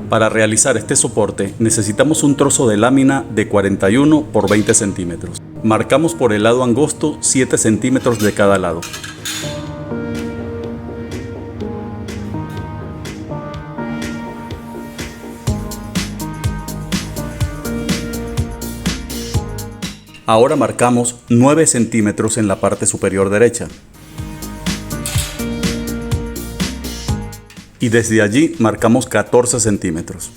Para realizar este soporte necesitamos un trozo de lámina de 41 por 20 centímetros. Marcamos por el lado angosto 7 centímetros de cada lado. Ahora marcamos 9 centímetros en la parte superior derecha. Y desde allí marcamos 14 centímetros.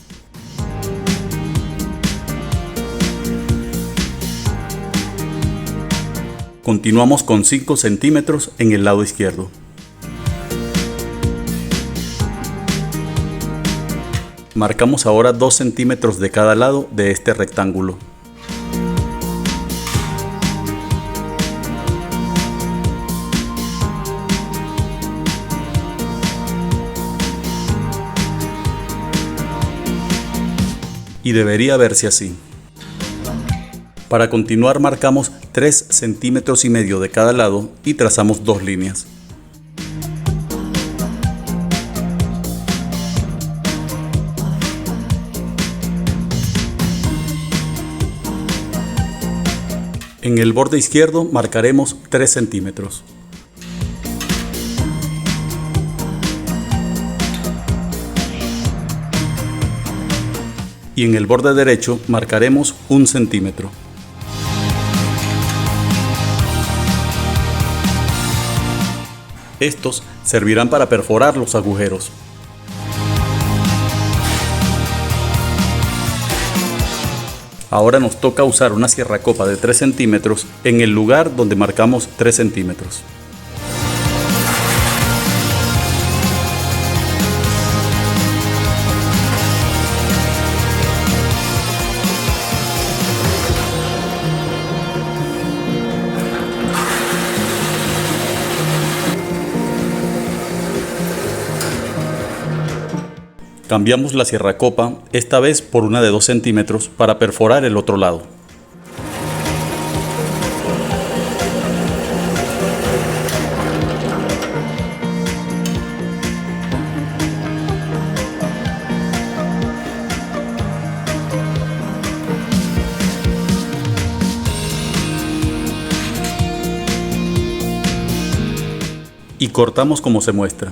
Continuamos con 5 centímetros en el lado izquierdo. Marcamos ahora 2 centímetros de cada lado de este rectángulo. Y debería verse así. Para continuar marcamos 3 centímetros y medio de cada lado y trazamos 2 líneas. En el borde izquierdo marcaremos 3 centímetros. Y en el borde derecho marcaremos 1 centímetro. Estos servirán para perforar los agujeros. Ahora nos toca usar una sierracopa de 3 centímetros en el lugar donde marcamos 3 centímetros. Cambiamos la sierracopa, esta vez por una de 2 centímetros, para perforar el otro lado. Y cortamos como se muestra.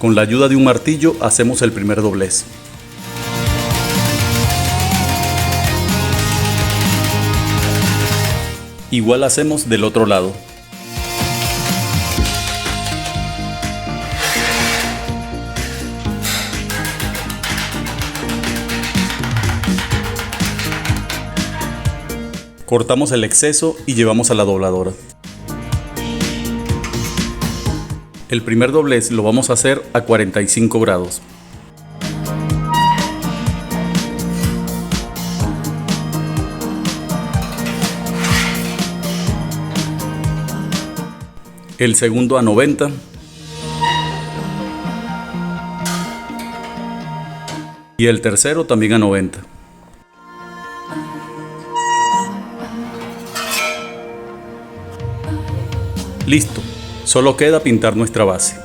Con la ayuda de un martillo hacemos el primer doblez. Igual hacemos del otro lado. Cortamos el exceso y llevamos a la dobladora. El primer doblez lo vamos a hacer a 45 grados. El segundo a 90. Y el tercero también a 90. Listo. Solo queda pintar nuestra base.